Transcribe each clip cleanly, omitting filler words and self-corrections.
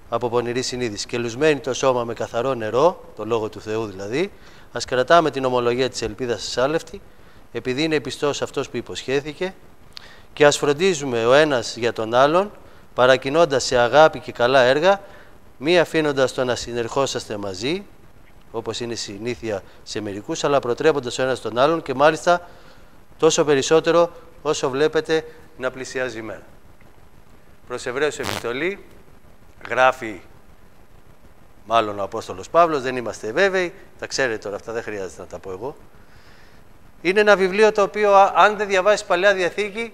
από πονηρή συνείδηση. Και λουσμένη το σώμα με καθαρό νερό, το Λόγο του Θεού δηλαδή, ας κρατάμε την ομολογία της ελπίδας ασάλευτη, επειδή είναι πιστός αυτός που υποσχέθηκε, και ας φροντίζουμε ο ένας για τον άλλον, παρακινώντας σε αγάπη και καλά έργα, μη αφήνοντας το να συνερχόσαστε μαζί, όπως είναι συνήθεια σε μερικούς, αλλά προτρέποντας ο ένας τον άλλον, και μάλιστα τόσο περισσότερο όσο βλέπετε να πλησιάζει η μέρα. Προς Εβραίους επιστολή γράφει μάλλον ο Απόστολος Παύλος, δεν είμαστε βέβαιοι, τα ξέρετε τώρα αυτά, δεν χρειάζεται να τα πω εγώ. Είναι ένα βιβλίο το οποίο αν δεν διαβάσεις Παλαιά Διαθήκη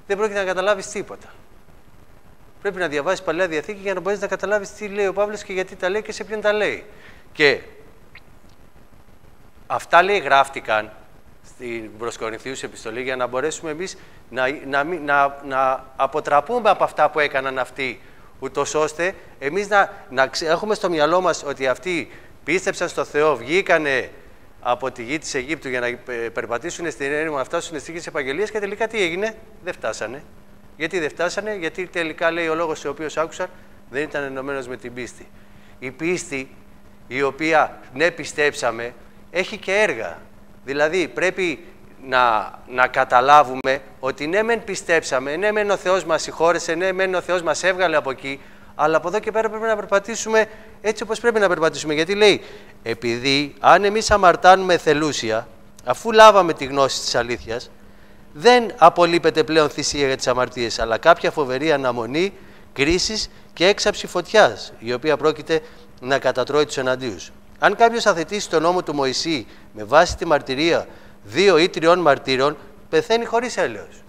δεν πρόκειται να καταλάβεις τίποτα. Πρέπει να διαβάσεις Παλαιά Διαθήκη για να μπορείς να καταλάβεις τι λέει ο Παύλος και γιατί τα λέει και σε ποιον τα λέει. Και αυτά λέει γράφτηκαν στην προς Κορινθίους επιστολή για να μπορέσουμε εμείς να αποτραπούμε από αυτά που έκαναν αυτοί, ούτως ώστε εμείς να έχουμε στο μυαλό μας ότι αυτοί πίστεψαν στο Θεό, βγήκανε από τη γη της Αιγύπτου για να περπατήσουν στην έρημο, να φτάσουν στη γη της Επαγγελίας, και τελικά τι έγινε? Δεν φτάσανε. Γιατί δεν φτάσανε? Γιατί τελικά, λέει, ο λόγος ο οποίος άκουσαν δεν ήταν ενωμένος με την πίστη. Η πίστη, η οποία ναι πιστέψαμε, έχει και έργα. Δηλαδή πρέπει να καταλάβουμε ότι ναι μεν πιστέψαμε, ναι μεν ο Θεός μας συγχώρεσε, ναι μεν ο Θεός μας έβγαλε από εκεί, αλλά από εδώ και πέρα πρέπει να περπατήσουμε έτσι όπως πρέπει να περπατήσουμε. Γιατί λέει, επειδή αν εμείς αμαρτάνουμε θελούσια, αφού λάβαμε τη γνώση της αλήθειας, δεν απολείπεται πλέον θυσία για τις αμαρτίες, αλλά κάποια φοβερή αναμονή, κρίσης και έξαψη φωτιάς, η οποία πρόκειται να κατατρώει τους εναντίους. Αν κάποιος αθετήσει τον νόμο του Μωυσή με βάση τη μαρτυρία 2 ή 3 μαρτύρων, πεθαίνει χωρίς έλεος.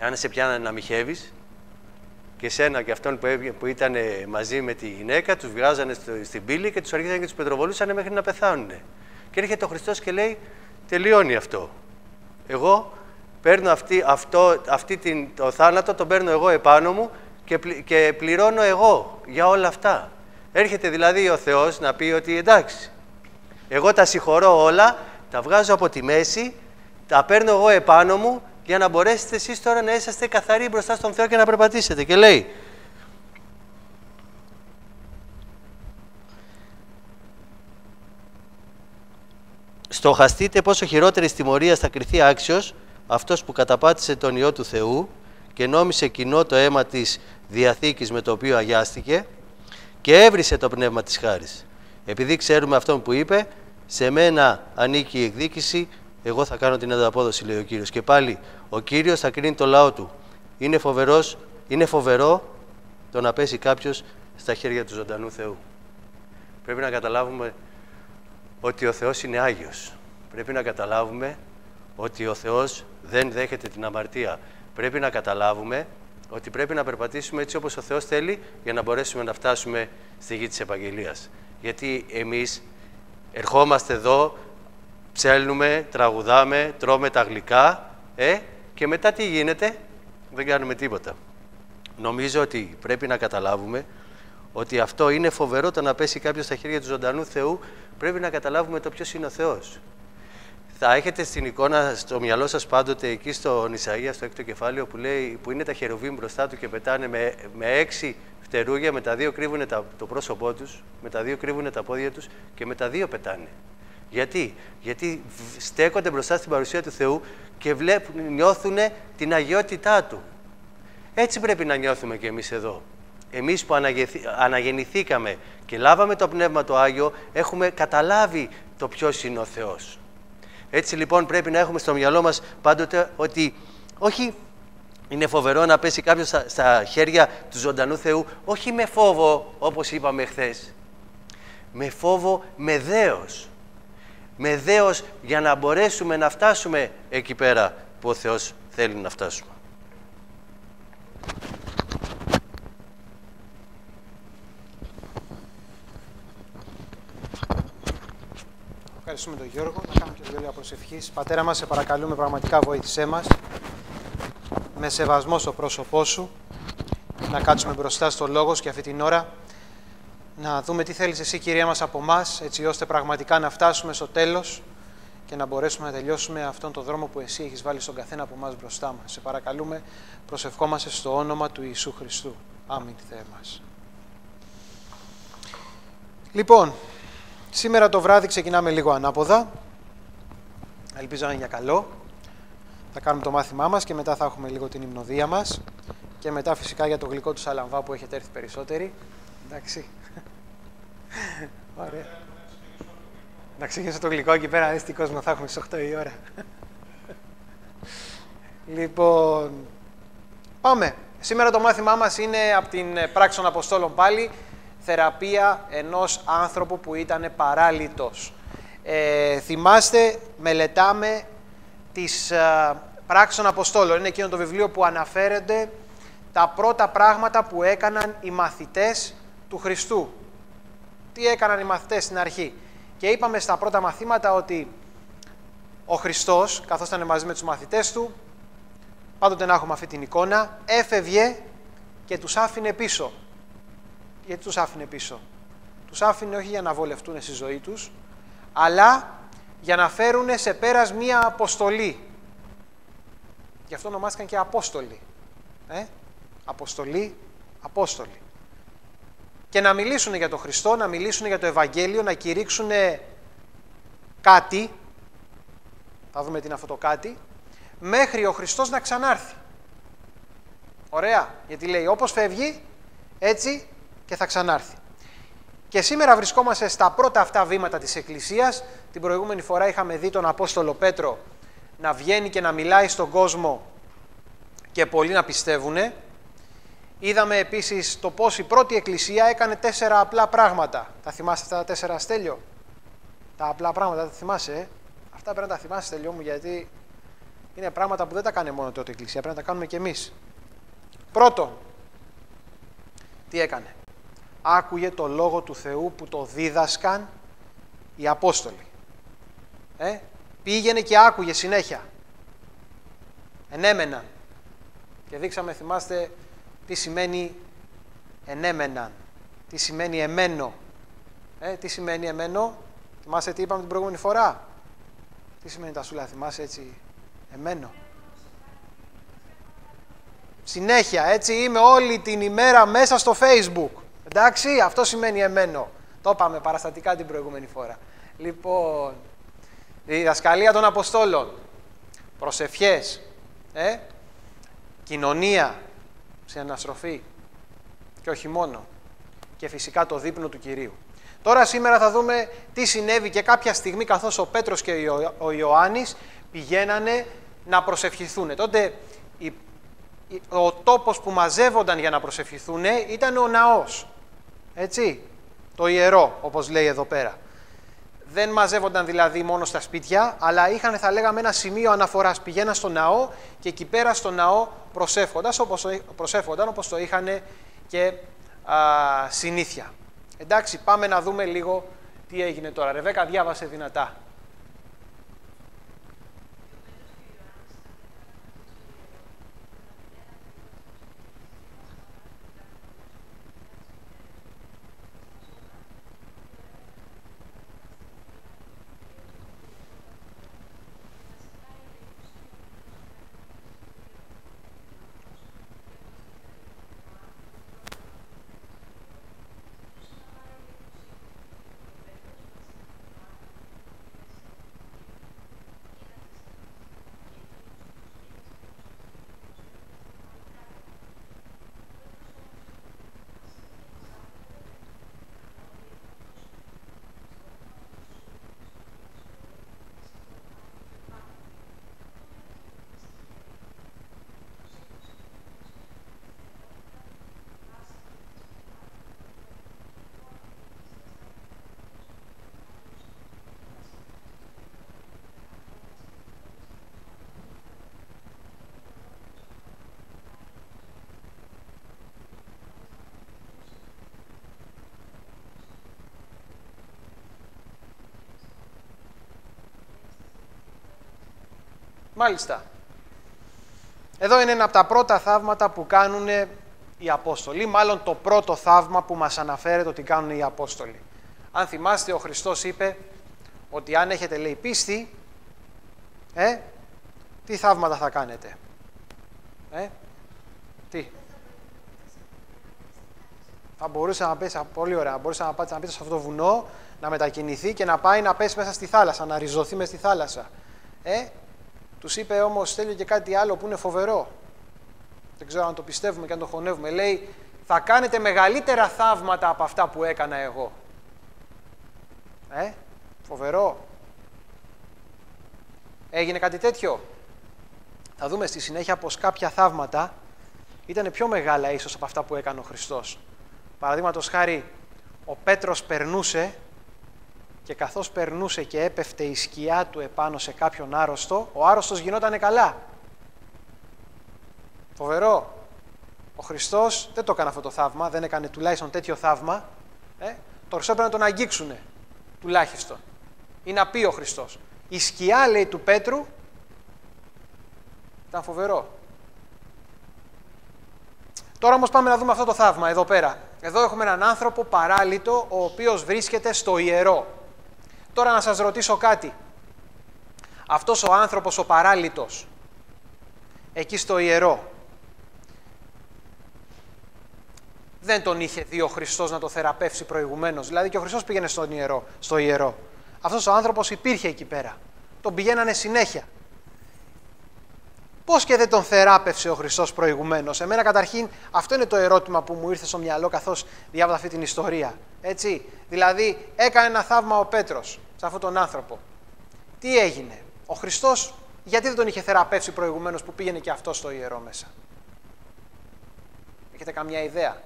Αν σε πιάνανε να μοιχεύεις, και σένα και αυτόν που ήταν μαζί με τη γυναίκα, τους βγάζανε στην πύλη και τους αργήσανε και τους πετροβολούσαν μέχρι να πεθάνουν. Και έρχεται ο Χριστός και λέει, τελειώνει αυτό. Εγώ παίρνω το θάνατο, τον παίρνω εγώ επάνω μου και πληρώνω εγώ για όλα αυτά. Έρχεται δηλαδή ο Θεός να πει ότι εντάξει, εγώ τα συγχωρώ όλα, τα βγάζω από τη μέση, τα παίρνω εγώ επάνω μου για να μπορέσετε εσείς τώρα να είσαστε καθαροί μπροστά στον Θεό και να περπατήσετε. Και λέει, στοχαστείτε πόσο χειρότερη τιμωρία θα κριθεί άξιος αυτός που καταπάτησε τον Υιό του Θεού και νόμισε κοινό το αίμα της Διαθήκης με το οποίο αγιάστηκε και έβρισε το πνεύμα της χάρης. Επειδή ξέρουμε αυτόν που είπε, σε μένα ανήκει η εκδίκηση, εγώ θα κάνω την ανταπόδοση, λέει ο Κύριος. Και πάλι, ο Κύριος θα κρίνει το λαό του. Είναι φοβερό το να πέσει κάποιος στα χέρια του ζωντανού Θεού. Πρέπει να καταλάβουμε ότι ο Θεός είναι Άγιος. Πρέπει να καταλάβουμε ότι ο Θεός δεν δέχεται την αμαρτία. Πρέπει να καταλάβουμε ότι πρέπει να περπατήσουμε έτσι όπως ο Θεός θέλει για να μπορέσουμε να φτάσουμε στη γη της Επαγγελίας. Γιατί εμείς ερχόμαστε εδώ, ψέλνουμε, τραγουδάμε, τρώμε τα γλυκά και μετά τι γίνεται? Δεν κάνουμε τίποτα. Νομίζω ότι πρέπει να καταλάβουμε ότι αυτό είναι φοβερό, το να πέσει κάποιος στα χέρια του ζωντανού Θεού. Πρέπει να καταλάβουμε το ποιος είναι ο Θεός. Θα έχετε στην εικόνα στο μυαλό σας πάντοτε εκεί στον Ισαΐα, στο 6ο κεφάλαιο, που είναι τα χερουβίμ μπροστά του και πετάνε με 6 φτερούγια, με τα 2 κρύβουν το πρόσωπό τους, με τα 2 κρύβουν τα πόδια τους και με τα 2 πετάνε. Γιατί στέκονται μπροστά στην παρουσία του Θεού και νιώθουν την αγιότητά Του. Έτσι πρέπει να νιώθουμε και εμείς εδώ. Εμείς που αναγεννηθήκαμε και λάβαμε το Πνεύμα το Άγιο, έχουμε καταλάβει το ποιος είναι ο Θεός. Έτσι λοιπόν πρέπει να έχουμε στο μυαλό μας πάντοτε ότι όχι είναι φοβερό να πέσει κάποιος στα χέρια του ζωντανού Θεού, όχι με φόβο όπως είπαμε χθες, με φόβο, με δέος. Με δέος για να μπορέσουμε να φτάσουμε εκεί πέρα που ο Θεός θέλει να φτάσουμε. Ευχαριστούμε τον Γιώργο. Να κάνουμε και 2 λόγια προσευχής. Πατέρα μας, σε παρακαλούμε, πραγματικά βοήθησέ μας με σεβασμό στο πρόσωπό Σου, να κάτσουμε μπροστά στο Λόγο και αυτή την ώρα να δούμε τι θέλεις Εσύ, Κυρία μας, από εμάς, έτσι ώστε πραγματικά να φτάσουμε στο τέλος και να μπορέσουμε να τελειώσουμε αυτόν τον δρόμο που Εσύ έχεις βάλει στον καθένα από εμάς μπροστά μας. Σε παρακαλούμε, προσευχόμαστε στο όνομα του Ιησού Χριστού. Αμήν, Θεέ μας. Λοιπόν, σήμερα το βράδυ ξεκινάμε λίγο ανάποδα. Ελπίζω να είναι για καλό. Θα κάνουμε το μάθημά μας και μετά θα έχουμε λίγο την υμνοδία μας. Και μετά φυσικά για το γλυκό του Σαλαμβά που έχετε έρθει περισσότεροι. Εντάξει. Ωραία. Να ξεκινήσω το γλυκό εκεί πέρα, να δεις τι κόσμο θα έχουμε στις 8 η ώρα. Λοιπόν, πάμε. Σήμερα το μάθημά μας είναι από την πράξη των Αποστόλων πάλι, θεραπεία ενός άνθρωπου που ήταν παράλυτος. Θυμάστε, μελετάμε τις πράξεις των Αποστόλων. Είναι εκείνο το βιβλίο που αναφέρονται τα πρώτα πράγματα που έκαναν οι μαθητές του Χριστού. Τι έκαναν οι μαθητές στην αρχή. Και είπαμε στα πρώτα μαθήματα ότι ο Χριστός, καθώς ήταν μαζί με τους μαθητές του, πάντοτε να έχουμε αυτή την εικόνα, έφευγε και τους άφηνε πίσω. Γιατί τους άφηνε πίσω? Τους άφηνε όχι για να βολευτούν στη ζωή τους, αλλά για να φέρουν σε πέρας μία αποστολή. Γι' αυτό ονομάστηκαν και Απόστολοι. Αποστολή, Απόστολοι. Και να μιλήσουν για τον Χριστό, να μιλήσουν για το Ευαγγέλιο, να κηρύξουν κάτι, θα δούμε τι είναι αυτό το κάτι, μέχρι ο Χριστός να ξανάρθει. Ωραία, γιατί λέει όπως φεύγει, έτσι και θα ξανάρθει. Και σήμερα βρισκόμαστε στα πρώτα αυτά βήματα της Εκκλησίας. Την προηγούμενη φορά είχαμε δει τον Απόστολο Πέτρο να βγαίνει και να μιλάει στον κόσμο και πολλοί να πιστεύουνε. Είδαμε επίσης το πώς η πρώτη Εκκλησία έκανε 4 απλά πράγματα. Τα θυμάστε αυτά τα 4, Στέλιο? Τα απλά πράγματα, τα θυμάσαι? Αυτά πρέπει να τα θυμάσαι, Στέλιο μου, γιατί είναι πράγματα που δεν τα κάνει μόνο τότε η Εκκλησία, πρέπει να τα κάνουμε κι εμείς. Πρώτον, τι έκανε? Άκουγε το Λόγο του Θεού που το δίδασκαν οι Απόστολοι. Πήγαινε και άκουγε συνέχεια. Ενέμεναν. Και δείξαμε, θυμάστε, τι σημαίνει ενέμεναν. Τι σημαίνει εμένο. Τι σημαίνει εμένο? Θυμάστε τι είπαμε την προηγούμενη φορά? Τι σημαίνει τα σούλα, θυμάσαι έτσι? Εμένο. Συνέχεια, έτσι είμαι όλη την ημέρα μέσα στο Facebook. Εντάξει, αυτό σημαίνει εμένο. Το είπαμε παραστατικά την προηγούμενη φορά. Λοιπόν, η διδασκαλία των Αποστόλων, προσευχές, κοινωνία, συναναστροφή και όχι μόνο. Και φυσικά το δείπνο του Κυρίου. Τώρα σήμερα θα δούμε τι συνέβη και κάποια στιγμή καθώς ο Πέτρος και ο Ιωάννης πηγαίνανε να προσευχηθούν. Τότε ο τόπος που μαζεύονταν για να προσευχηθούν ήταν ο ναός. Έτσι, το ιερό, όπως λέει εδώ πέρα. Δεν μαζεύονταν δηλαδή μόνο στα σπίτια, αλλά είχαν, θα λέγαμε, ένα σημείο αναφοράς. Πηγαίναν στο ναό και εκεί πέρα στο ναό προσεύχονταν όπως το είχαν και συνήθεια. Εντάξει, πάμε να δούμε λίγο τι έγινε τώρα. Ρεβέκα, διάβασε δυνατά. Μάλιστα. Εδώ είναι ένα από τα πρώτα θαύματα που κάνουν οι Απόστολοι, μάλλον το πρώτο θαύμα που μας αναφέρεται ότι κάνουν οι Απόστολοι. Αν θυμάστε, ο Χριστός είπε ότι αν έχετε, λέει, πίστη, τι θαύματα θα κάνετε? Τι? Θα μπορούσε να πέσει, πολύ ωραία, μπορούσε να πέσει σε αυτό το βουνό, να μετακινηθεί και να πάει να πέσει μέσα στη θάλασσα, να ριζωθεί μες στη θάλασσα. Τους είπε όμως, Στέλιο, και κάτι άλλο που είναι φοβερό. Δεν ξέρω αν το πιστεύουμε και αν το χωνεύουμε. Λέει, θα κάνετε μεγαλύτερα θαύματα από αυτά που έκανα εγώ. Φοβερό. Έγινε κάτι τέτοιο. Θα δούμε στη συνέχεια πως κάποια θαύματα ήταν πιο μεγάλα ίσως από αυτά που έκανε ο Χριστός. Παραδείγματος χάρη, ο Πέτρος περνούσε και καθώς περνούσε και έπεφτε η σκιά του επάνω σε κάποιον άρρωστο, ο άρρωστος γινότανε καλά. Φοβερό. Ο Χριστός δεν το έκανε αυτό το θαύμα, δεν έκανε τουλάχιστον τέτοιο θαύμα. Το Χριστό έπρεπε να τον αγγίξουνε, τουλάχιστον. Ή να πει ο Χριστός. Η σκιά, λέει, του Πέτρου ήταν φοβερό. Τώρα όμως πάμε να δούμε αυτό το θαύμα εδώ πέρα. Εδώ έχουμε έναν άνθρωπο παράλυτο, ο οποίος βρίσκεται στο ιερό. Τώρα να σας ρωτήσω κάτι. Αυτός ο άνθρωπος, ο παράλυτος, εκεί στο ιερό, δεν τον είχε δει ο Χριστός να το θεραπεύσει προηγουμένως? Δηλαδή και ο Χριστός πήγαινε στο ιερό. Αυτός ο άνθρωπος υπήρχε εκεί πέρα. Τον πηγαίνανε συνέχεια. Πώς και δεν τον θεράπευσε ο Χριστός προηγουμένως? Εμένα καταρχήν αυτό είναι το ερώτημα που μου ήρθε στο μυαλό καθώς διάβαζα αυτή την ιστορία. Έτσι, δηλαδή έκανε ένα θαύμα ο Πέτρος σε αυτόν τον άνθρωπο. Τι έγινε? Ο Χριστός γιατί δεν τον είχε θεραπεύσει προηγουμένως που πήγαινε και αυτό στο ιερό μέσα? Έχετε καμιά ιδέα?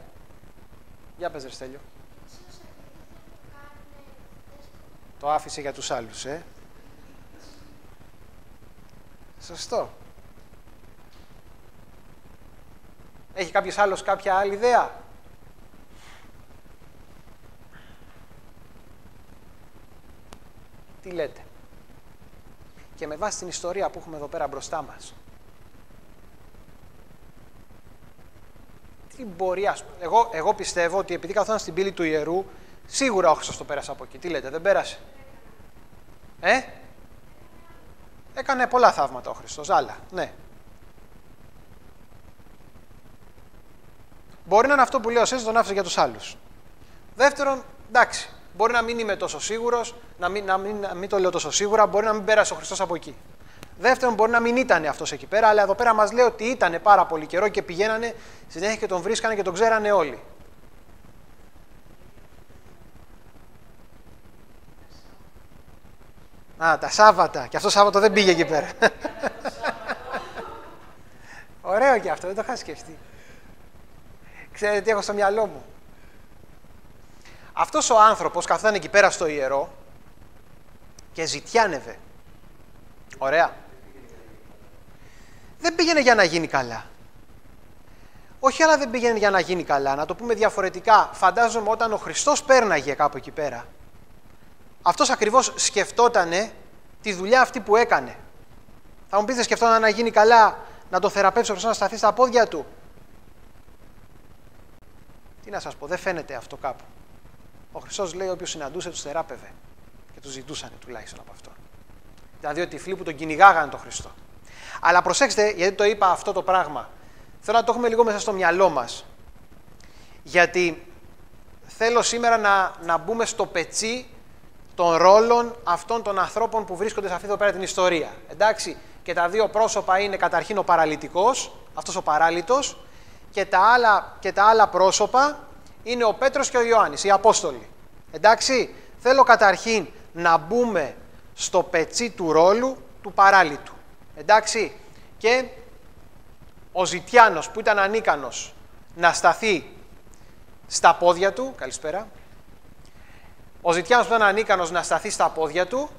Για πες, ρε Στέλιο. Το άφησε για τους άλλους, Σωστό. Έχει κάποιος άλλος κάποια άλλη ιδέα? Τι λέτε? Και με βάση την ιστορία που έχουμε εδώ πέρα μπροστά μας, τι μπορεί, εγώ πιστεύω ότι επειδή καθόταν στην πύλη του ιερού, σίγουρα ο Χριστός το πέρασε από εκεί. Τι λέτε, δεν πέρασε? Έκανε πολλά θαύματα ο Χριστός, άλλα, ναι. Μπορεί να είναι αυτό που λέει ο Σέζος, τον άφησε για τους άλλους. Δεύτερον, εντάξει, μπορεί να μην είμαι τόσο σίγουρος, να μην το λέω τόσο σίγουρα, μπορεί να μην πέρασε ο Χριστός από εκεί. Δεύτερον, μπορεί να μην ήταν αυτός εκεί πέρα, αλλά εδώ πέρα μας λέει ότι ήταν πάρα πολύ καιρό και πηγαίνανε συνέχεια και τον βρίσκανε και τον ξέρανε όλοι. Τα Σάββατα. Και αυτό το Σάββατο δεν πήγε εκεί πέρα. Ωραίο και αυτό, δεν το είχα σκεφτεί. Ξέρετε τι έχω στο μυαλό μου? Αυτός ο άνθρωπος καθόταν εκεί πέρα στο ιερό και ζητιάνευε. Ωραία. Δεν πήγαινε για να γίνει καλά. Όχι, αλλά δεν πήγαινε για να γίνει καλά. Να το πούμε διαφορετικά. Φαντάζομαι όταν ο Χριστός πέρναγε κάπου εκεί πέρα, αυτός ακριβώς σκεφτότανε τη δουλειά αυτή που έκανε. Θα μου πείτε, σκεφτόταν να γίνει καλά, να τον θεραπεύσει ο Χριστός, να σταθεί στα πόδια του? Τι να σας πω, δεν φαίνεται αυτό κάπου. Ο Χριστός λέει όποιος συναντούσε τους θεράπευε. Και τους ζητούσανε τουλάχιστον από αυτό. Δηλαδή ότι οι τυφλοί που τον κυνηγάγανε τον Χριστό. Αλλά προσέξτε, γιατί το είπα αυτό το πράγμα. Θέλω να το έχουμε λίγο μέσα στο μυαλό μας. Γιατί θέλω σήμερα να μπούμε στο πετσί των ρόλων αυτών των ανθρώπων που βρίσκονται σε αυτή εδώ πέρα την ιστορία. Εντάξει, και τα δύο πρόσωπα είναι καταρχήν ο παραλυτικός, αυτός ο παράλυτος, και τα άλλα πρόσωπα είναι ο Πέτρος και ο Ιωάννης, οι Απόστολοι. Εντάξει, θέλω καταρχήν να μπούμε στο πετσί του ρόλου του παράλυτου. Εντάξει, και ο Ζητιάνος που ήταν ανίκανος να σταθεί στα πόδια του, καλησπέρα, ο Ζητιάνος που ήταν ανίκανος να σταθεί στα πόδια του,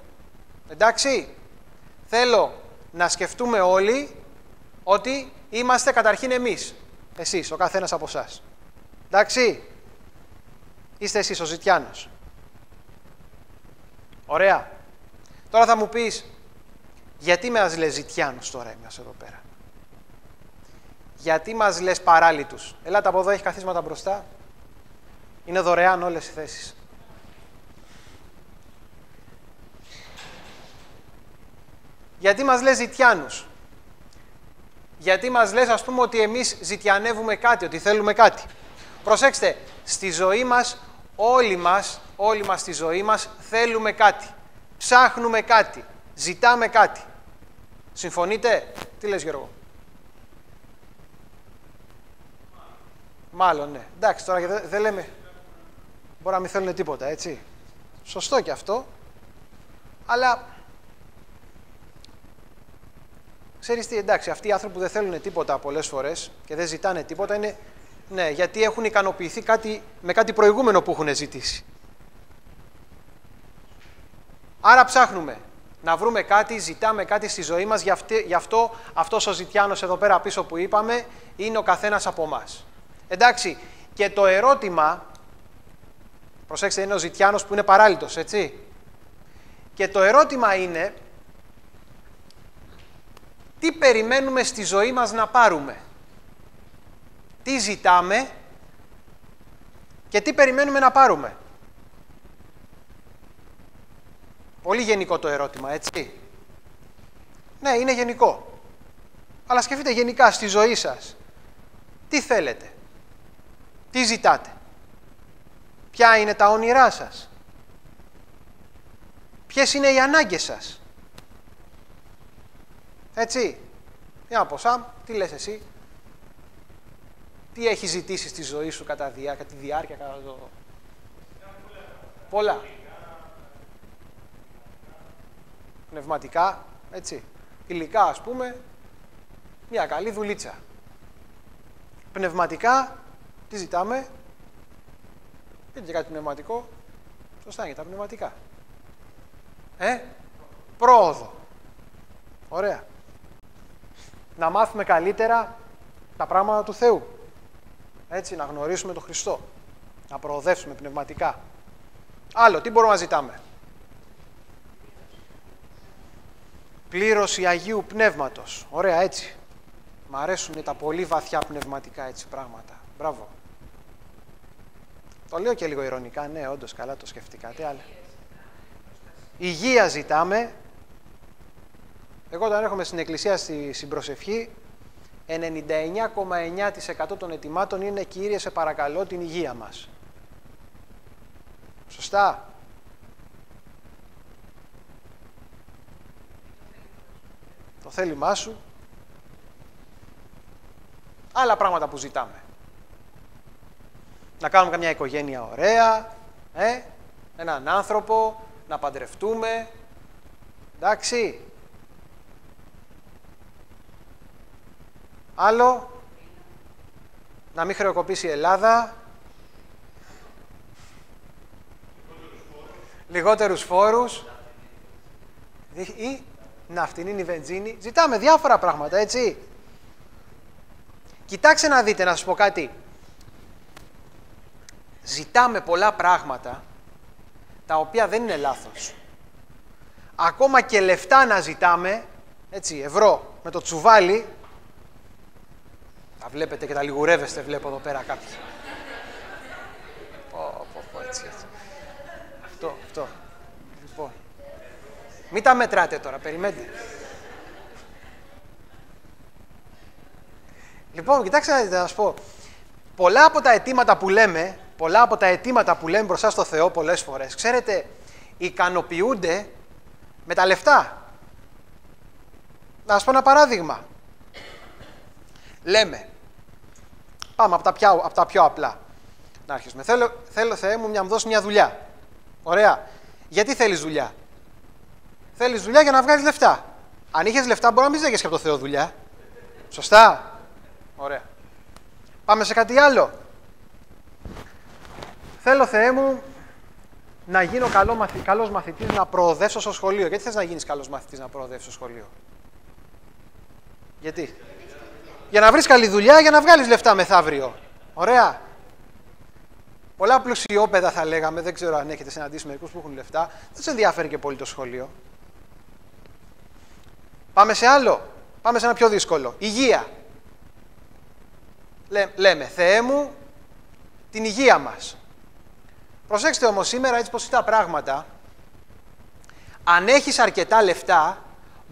εντάξει, θέλω να σκεφτούμε όλοι ότι είμαστε καταρχήν εμείς, εσείς, ο καθένας από εσάς. Εντάξει, είστε εσείς ο Ζητιάνος. Ωραία. Τώρα θα μου πεις, γιατί μας λες Ζητιάνος τώρα εμείς εδώ πέρα? Γιατί μας λες παράλυτους? Ελάτε από εδώ, έχει καθίσματα μπροστά. Είναι δωρεάν όλες οι θέσεις. Γιατί μας λες Ζητιάνους? Γιατί μας λες, ας πούμε, ότι εμείς ζητιανεύουμε κάτι, ότι θέλουμε κάτι? Προσέξτε, στη ζωή μας, όλοι μας στη ζωή μας θέλουμε κάτι. Ψάχνουμε κάτι. Ζητάμε κάτι. Συμφωνείτε? Τι λες, Γιώργο? Μάλλον, ναι. Εντάξει, τώρα δεν λέμε... Μπορεί να μην θέλουν τίποτα, έτσι. Σωστό και αυτό. Αλλά... Ξέρεις τι, εντάξει, αυτοί οι άνθρωποι που δεν θέλουν τίποτα πολλές φορές και δεν ζητάνε τίποτα είναι... Ναι, γιατί έχουν ικανοποιηθεί με κάτι προηγούμενο που έχουν ζητήσει. Άρα ψάχνουμε να βρούμε κάτι, ζητάμε κάτι στη ζωή μας, γι' αυτό αυτός ο ζητιάνος εδώ πέρα πίσω που είπαμε είναι ο καθένας από εμάς. Εντάξει, και το ερώτημα, προσέξτε, είναι ο ζητιάνος που είναι παράλυτος, έτσι. Και το ερώτημα είναι, τι περιμένουμε στη ζωή μας να πάρουμε. Τι ζητάμε και τι περιμένουμε να πάρουμε. Πολύ γενικό το ερώτημα, έτσι. Ναι, είναι γενικό. Αλλά σκεφτείτε γενικά στη ζωή σας. Τι θέλετε. Τι ζητάτε. Ποια είναι τα όνειρά σας. Ποιες είναι οι ανάγκες σας. Έτσι. Για να πω, Σαμ, τι λες εσύ. Τι έχεις ζητήσει στη ζωή σου κατά τη διάρκεια, κατά το... Πολλά. Πνευματικά, έτσι. Υλικά, ας πούμε, μια καλή δουλίτσα. Πνευματικά, τι ζητάμε. Είναι και κάτι πνευματικό. Σωστά είναι τα πνευματικά. Πρόοδο. Ωραία. Να μάθουμε καλύτερα τα πράγματα του Θεού. Έτσι, να γνωρίσουμε τον Χριστό. Να προοδεύσουμε πνευματικά. Άλλο, τι μπορούμε να ζητάμε. Πλήρωση Αγίου Πνεύματος. Ωραία, έτσι. Μ' αρέσουν τα πολύ βαθιά πνευματικά έτσι πράγματα. Μπράβο. Το λέω και λίγο ειρωνικά, ναι, όντως καλά το σκεφτήκατε, αλλά... Υγεία ζητάμε. Εγώ όταν έρχομαι στην εκκλησία στην προσευχή, 99,9% των αιτημάτων είναι «Κύριε, σε παρακαλώ την υγεία μας». Σωστά. Το θέλημά σου. Άλλα πράγματα που ζητάμε. Να κάνουμε καμιά οικογένεια ωραία, έναν άνθρωπο, να παντρευτούμε. Εντάξει. Άλλο, να μην χρεοκοπήσει η Ελλάδα. Λιγότερους φόρους. Ή να φτηνίνει η βενζίνη. Ζητάμε διάφορα πράγματα, έτσι. Κοιτάξτε να δείτε, να σας πω κάτι. Ζητάμε πολλά πράγματα, τα οποία δεν είναι λάθος. Ακόμα και λεφτά να ζητάμε, έτσι, ευρώ, με το τσουβάλι. Τα βλέπετε και τα λιγουρεύεστε, βλέπω εδώ πέρα κάποιοι. Έτσι. Αυτό. Λοιπόν. Μην τα μετράτε τώρα, περιμένετε. Λοιπόν, κοιτάξτε να δείτε, να σας πω. Πολλά από τα αιτήματα που λέμε μπροστά στο Θεό πολλές φορές, ξέρετε, ικανοποιούνται με τα λεφτά. Να σας πω ένα παράδειγμα. Λέμε, πάμε από τα πιο απλά. Να αρχίσουμε. Θέλω Θεέ μου να μου δώσει μια δουλειά. Ωραία. Γιατί θέλεις δουλειά. Θέλεις δουλειά για να βγάλεις λεφτά. Αν είχες λεφτά μπορεί να μην ζητήσεις και από το Θεό δουλειά. Σωστά. Ωραία. Πάμε σε κάτι άλλο. Θέλω Θεέ μου να γίνω καλός μαθητής, να προοδεύσω στο σχολείο. Γιατί θες να γίνεις καλός μαθητής, να προοδεύσεις στο σχολείο. Γιατί. Για να βρεις καλή δουλειά, για να βγάλεις λεφτά μεθαύριο. Ωραία. Πολλά πλουσιόπαιδα θα λέγαμε, δεν ξέρω αν έχετε συναντήσει μερικούς που έχουν λεφτά, δεν τους ενδιαφέρει και πολύ το σχολείο. Πάμε σε άλλο. Πάμε σε ένα πιο δύσκολο. Υγεία. Λέμε, Θεέ μου, την υγεία μας. Προσέξτε όμως σήμερα, έτσι πως είναι τα πράγματα, αν έχεις αρκετά λεφτά,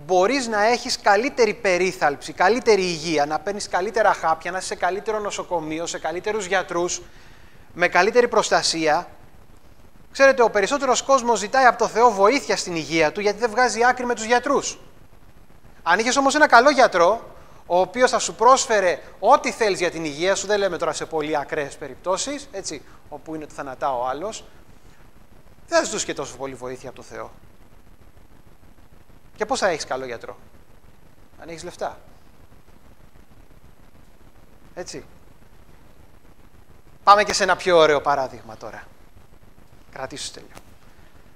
μπορείς να έχεις καλύτερη περίθαλψη, καλύτερη υγεία, να παίρνεις καλύτερα χάπια, να είσαι σε καλύτερο νοσοκομείο, σε καλύτερους γιατρούς, με καλύτερη προστασία. Ξέρετε, ο περισσότερος κόσμος ζητάει από το Θεό βοήθεια στην υγεία του, γιατί δεν βγάζει άκρη με τους γιατρούς. Αν είχες όμως ένα καλό γιατρό, ο οποίος θα σου πρόσφερε ό,τι θέλεις για την υγεία σου, δεν λέμε τώρα σε πολύ ακραίες περιπτώσεις, έτσι, όπου είναι το θανατά ο άλλος, δεν θα ζητούσε και τόσο πολύ βοήθεια από το Θεό. Και πώς θα έχεις καλό γιατρό? Αν έχεις λεφτά. Έτσι. Πάμε και σε ένα πιο ωραίο παράδειγμα τώρα. Κρατήσου τελείω.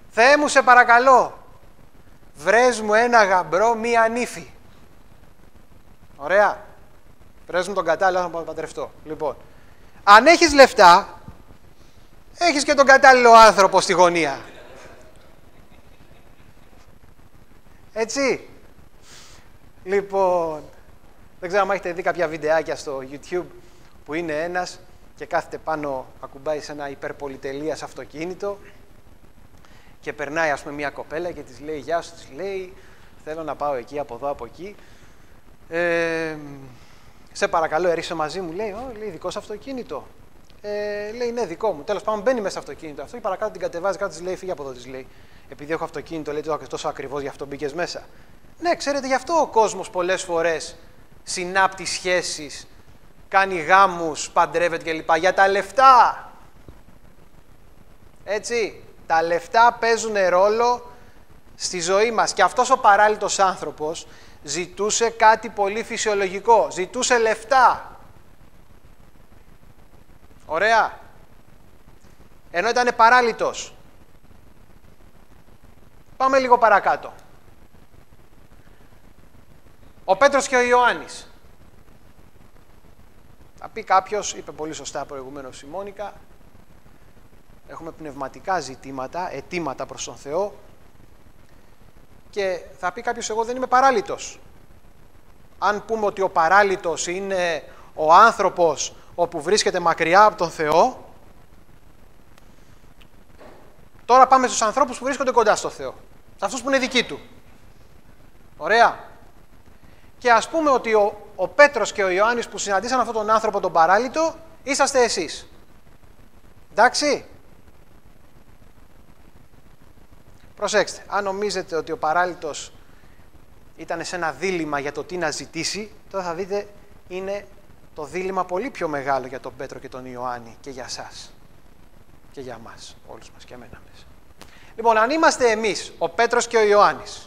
Θεέ μου, σε παρακαλώ, βρες μου ένα γαμπρό, μία νύφη. Ωραία. Βρες μου τον κατάλληλο να παντρευτώ. Λοιπόν, αν έχεις λεφτά, έχεις και τον κατάλληλο άνθρωπο στη γωνία. Έτσι. Λοιπόν, δεν ξέρω αν έχετε δει κάποια βιντεάκια στο YouTube που είναι ένας και κάθεται πάνω, ακουμπάει σε ένα υπερπολιτελείας αυτοκίνητο και περνάει, ας πούμε, μια κοπέλα και της λέει «Γεια σου», της λέει «Θέλω να πάω εκεί, από εδώ, από εκεί». «Σε παρακαλώ, ερίξε μαζί μου», λέει. «Λέει, δικό σου αυτοκίνητο?» Λέει «Ναι, δικό μου». Τέλος πάντων, μπαίνει μέσα στο αυτοκίνητο αυτό και παρακάτω την κατεβάζει, κάτω της λέει «Φύγε από εδώ», της λέει. «Επειδή έχω αυτοκίνητο», λέει, «τόσο ακριβώς, γι' αυτό μπήκες μέσα». Ναι, ξέρετε, γι' αυτό ο κόσμος πολλές φορές συνάπτει σχέσεις, κάνει γάμους, παντρεύεται κλπ. Για τα λεφτά. Έτσι. Τα λεφτά παίζουν ρόλο στη ζωή μας. Και αυτός ο παράλυτος άνθρωπος ζητούσε κάτι πολύ φυσιολογικό. Ζητούσε λεφτά. Ωραία. Ενώ ήταν παράλυτος. Πάμε λίγο παρακάτω. Ο Πέτρος και ο Ιωάννης. Θα πει κάποιος, είπε πολύ σωστά προηγουμένως η Μόνικα, έχουμε πνευματικά ζητήματα, αιτήματα προς τον Θεό και θα πει κάποιος, εγώ δεν είμαι παράλυτος. Αν πούμε ότι ο παράλυτος είναι ο άνθρωπος όπου βρίσκεται μακριά από τον Θεό, τώρα πάμε στους ανθρώπους που βρίσκονται κοντά στο Θεό. Σε αυτούς που είναι δικοί του. Ωραία. Και ας πούμε ότι ο Πέτρος και ο Ιωάννης που συναντήσαν αυτόν τον άνθρωπο τον παράλυτο, είσαστε εσείς. Εντάξει. Προσέξτε, αν νομίζετε ότι ο παράλυτος ήταν σε ένα δίλημμα για το τι να ζητήσει, τώρα θα δείτε είναι το δίλημμα πολύ πιο μεγάλο για τον Πέτρο και τον Ιωάννη και για σας. Και για μας, όλους μας και εμένα μέσα. Λοιπόν, αν είμαστε εμείς, ο Πέτρος και ο Ιωάννης,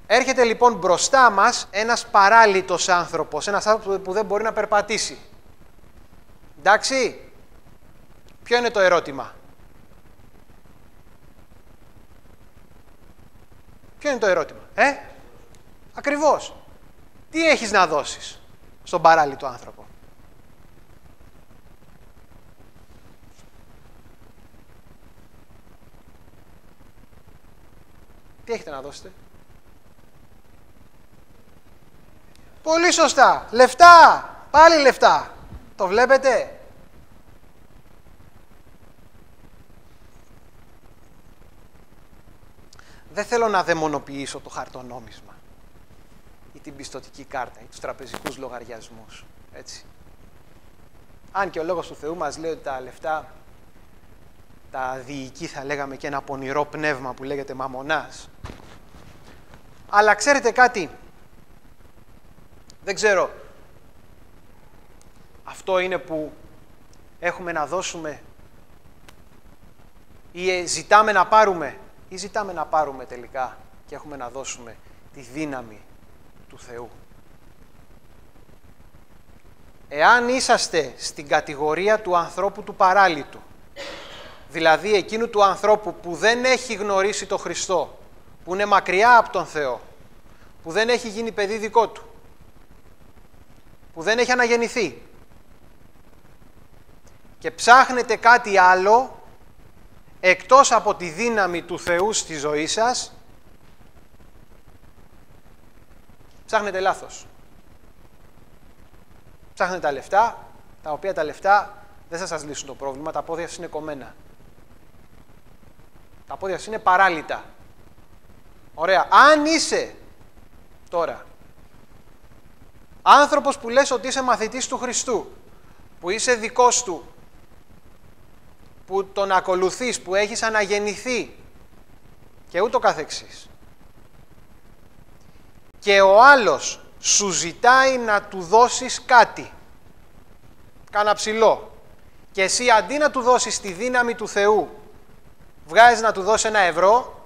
έρχεται λοιπόν μπροστά μας ένας παράλυτος άνθρωπος, ένας άνθρωπος που δεν μπορεί να περπατήσει. Εντάξει, ποιο είναι το ερώτημα? Ποιο είναι το ερώτημα? Ακριβώς. Τι έχεις να δώσεις στον παράλυτο άνθρωπο? Τι έχετε να δώσετε? Πολύ σωστά. Λεφτά. Πάλι λεφτά. Το βλέπετε? Δεν θέλω να δαιμονοποιήσω το χαρτονόμισμα ή την πιστωτική κάρτα ή τους τραπεζικούς λογαριασμούς. Έτσι. Αν και ο Λόγος του Θεού μας λέει ότι τα λεφτά τα διοικεί, θα λέγαμε, και ένα πονηρό πνεύμα που λέγεται μαμονάς. Αλλά ξέρετε κάτι? Δεν ξέρω. Αυτό είναι που έχουμε να δώσουμε ή ζητάμε να πάρουμε, ή ζητάμε να πάρουμε τελικά και έχουμε να δώσουμε τη δύναμη του Θεού. Εάν είσαστε στην κατηγορία του ανθρώπου του παράλυτου, δηλαδή εκείνου του ανθρώπου που δεν έχει γνωρίσει τον Χριστό, που είναι μακριά από τον Θεό, που δεν έχει γίνει παιδί δικό του, που δεν έχει αναγεννηθεί και ψάχνετε κάτι άλλο εκτός από τη δύναμη του Θεού στη ζωή σας, ψάχνετε λάθος. Ψάχνετε τα λεφτά, τα οποία τα λεφτά δεν θα σας λύσουν το πρόβλημα, τα πόδια σας είναι κομμένα. Τα πόδια σας είναι παράλυτα. Ωραία. Αν είσαι τώρα άνθρωπος που λες ότι είσαι μαθητής του Χριστού, που είσαι δικός του που τον ακολουθείς, που έχεις αναγεννηθεί και ούτω καθεξής. Και ο άλλος σου ζητάει να του δώσεις κάτι, κάνα ψηλό, και εσύ αντί να του δώσεις τη δύναμη του Θεού, βγάζεις να του δώσεις 1 ευρώ,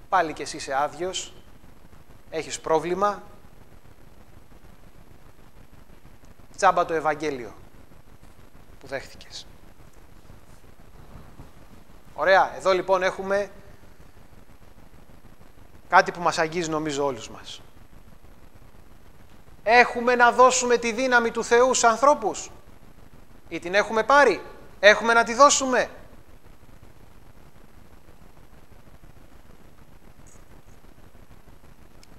πάλι και εσύ είσαι άδειος, έχεις πρόβλημα, τσάμπα το Ευαγγέλιο που δέχτηκες. Ωραία, εδώ λοιπόν έχουμε κάτι που μας αγγίζει νομίζω όλους μας. Έχουμε να δώσουμε τη δύναμη του Θεού στους ανθρώπους ή την έχουμε πάρει, έχουμε να τη δώσουμε.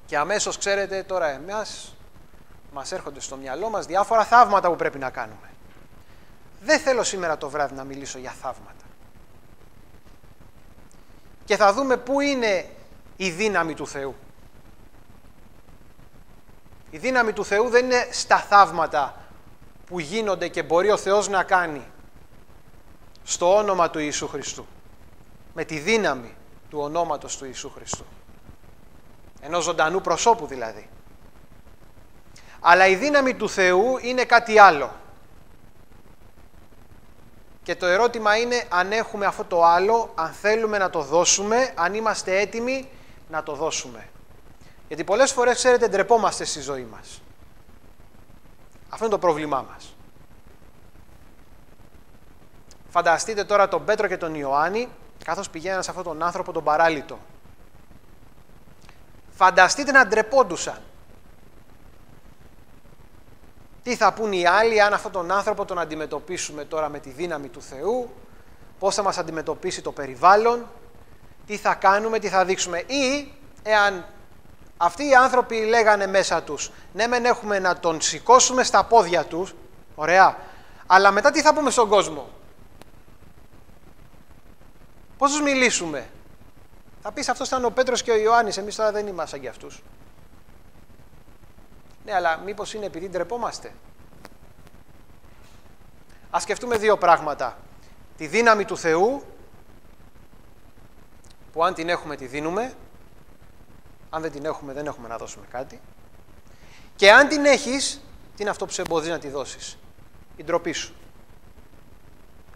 Και αμέσως ξέρετε τώρα εμάς μας έρχονται στο μυαλό μας διάφορα θαύματα που πρέπει να κάνουμε. Δεν θέλω σήμερα το βράδυ να μιλήσω για θαύματα. Και θα δούμε πού είναι η δύναμη του Θεού. Η δύναμη του Θεού δεν είναι στα θαύματα που γίνονται και μπορεί ο Θεός να κάνει στο όνομα του Ιησού Χριστού. Με τη δύναμη του ονόματος του Ιησού Χριστού. Ενός ζωντανού προσώπου δηλαδή. Αλλά η δύναμη του Θεού είναι κάτι άλλο. Και το ερώτημα είναι αν έχουμε αυτό το άλλο, αν θέλουμε να το δώσουμε, αν είμαστε έτοιμοι να το δώσουμε. Γιατί πολλές φορές, ξέρετε, ντρεπόμαστε στη ζωή μας. Αυτό είναι το πρόβλημά μας. Φανταστείτε τώρα τον Πέτρο και τον Ιωάννη, καθώς πηγαίναν σε αυτόν τον άνθρωπο τον παράλυτο. Φανταστείτε να ντρεπόντουσαν. Τι θα πούν οι άλλοι αν αυτόν τον άνθρωπο τον αντιμετωπίσουμε τώρα με τη δύναμη του Θεού, πώς θα μας αντιμετωπίσει το περιβάλλον, τι θα κάνουμε, τι θα δείξουμε. Ή εάν αυτοί οι άνθρωποι λέγανε μέσα τους, ναι μεν έχουμε να τον σηκώσουμε στα πόδια τους, ωραία, αλλά μετά τι θα πούμε στον κόσμο. Πώς τους μιλήσουμε. Θα πεις αυτός ήταν ο Πέτρος και ο Ιωάννης, εμείς τώρα δεν είμαστε σαν κι αυτούς. Ναι, αλλά μήπως είναι επειδή ντρεπόμαστε. Ας σκεφτούμε 2 πράγματα. Τη δύναμη του Θεού, που αν την έχουμε τη δίνουμε, αν δεν την έχουμε δεν έχουμε να δώσουμε κάτι. Και αν την έχεις, τι είναι αυτό που σε εμποδίζει να τη δώσεις. Η ντροπή σου.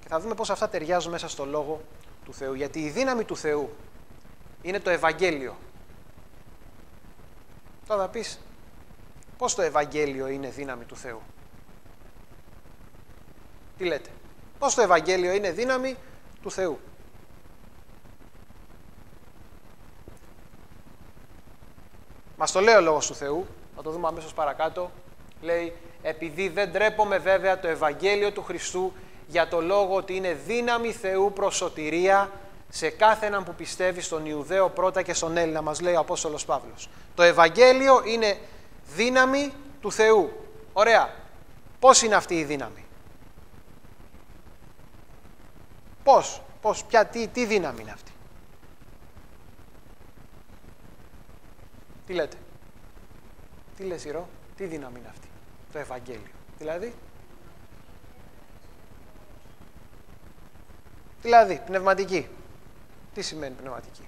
Και θα δούμε πώς αυτά ταιριάζουν μέσα στο Λόγο του Θεού. Γιατί η δύναμη του Θεού είναι το Ευαγγέλιο. Τώρα θα πεις, πώς το Ευαγγέλιο είναι δύναμη του Θεού. Τι λέτε. Πώς το Ευαγγέλιο είναι δύναμη του Θεού. Μας το λέει ο Λόγος του Θεού, θα το δούμε αμέσως παρακάτω. Λέει, επειδή δεν τρέπομαι βέβαια το Ευαγγέλιο του Χριστού για το λόγο ότι είναι δύναμη Θεού προς σωτηρία σε κάθε έναν που πιστεύει στον Ιουδαίο πρώτα και στον Έλληνα, μας λέει ο Απόστολος Παύλος. Το Ευαγγέλιο είναι δύναμη του Θεού. Ωραία. Πώς είναι αυτή η δύναμη. Τι δύναμη είναι αυτή. Τι λέτε. Τι λες Ηρώ, τι δύναμη είναι αυτή. Το Ευαγγέλιο. Δηλαδή, πνευματική. Τι σημαίνει πνευματική.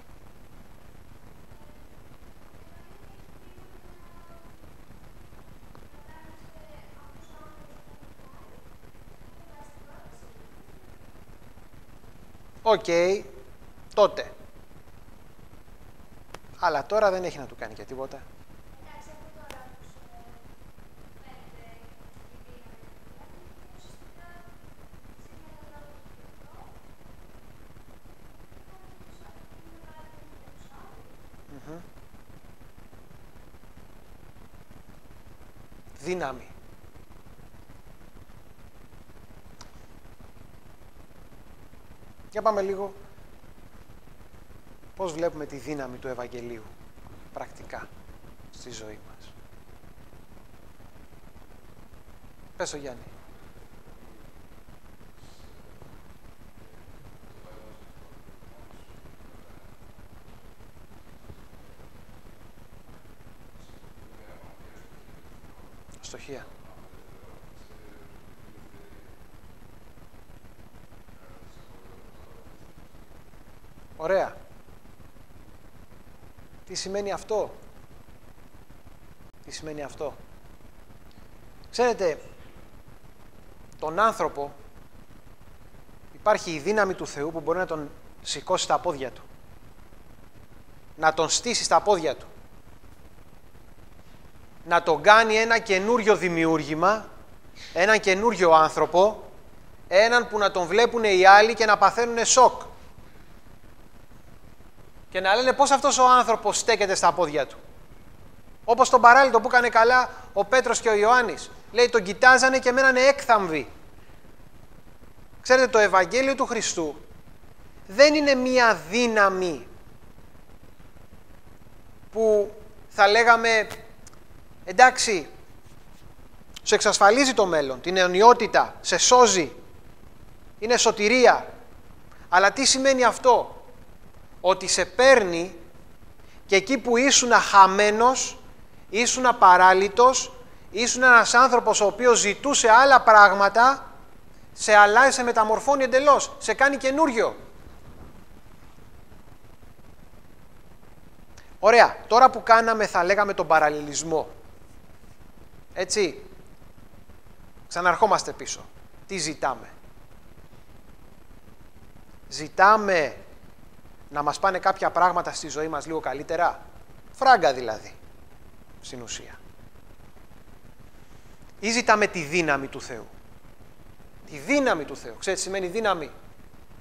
Οκ, τότε. Αλλά τώρα δεν έχει να του κάνει και τίποτα. Δύναμη. Για πάμε λίγο πώς βλέπουμε τη δύναμη του Ευαγγελίου πρακτικά στη ζωή μας. Πες το Γιάννη. Αστοχία. Ωραία. Τι σημαίνει αυτό? Τι σημαίνει αυτό? Ξέρετε, τον άνθρωπο υπάρχει η δύναμη του Θεού που μπορεί να τον σηκώσει στα πόδια του. Να τον στήσει στα πόδια του. Να τον κάνει ένα καινούριο δημιούργημα, έναν καινούριο άνθρωπο, έναν που να τον βλέπουν οι άλλοι και να παθαίνουν σοκ. Και να λένε πώς αυτός ο άνθρωπος στέκεται στα πόδια του. Όπως τον παράλυτο που έκανε καλά ο Πέτρος και ο Ιωάννης. Λέει, τον κοιτάζανε και μένανε έκθαμβοι. Ξέρετε, το Ευαγγέλιο του Χριστού δεν είναι μία δύναμη που θα λέγαμε, εντάξει, σου εξασφαλίζει το μέλλον, την αιωνιότητα, σε σώζει, είναι σωτηρία. Αλλά τι σημαίνει αυτό? Ότι σε παίρνει και εκεί που ήσουν χαμένος, ήσουν παράλυτος, ήσουν ένας άνθρωπος ο οποίος ζητούσε άλλα πράγματα, σε αλλάζει, σε μεταμορφώνει εντελώς, σε κάνει καινούριο. Ωραία, τώρα που κάναμε θα λέγαμε τον παραλληλισμό. Έτσι, ξαναρχόμαστε πίσω. Τι ζητάμε? Ζητάμε να μας πάνε κάποια πράγματα στη ζωή μας λίγο καλύτερα. Φράγκα δηλαδή, στην ουσία. Ή ζητάμε τη δύναμη του Θεού? Τη δύναμη του Θεού. Ξέρετε τι σημαίνει δύναμη?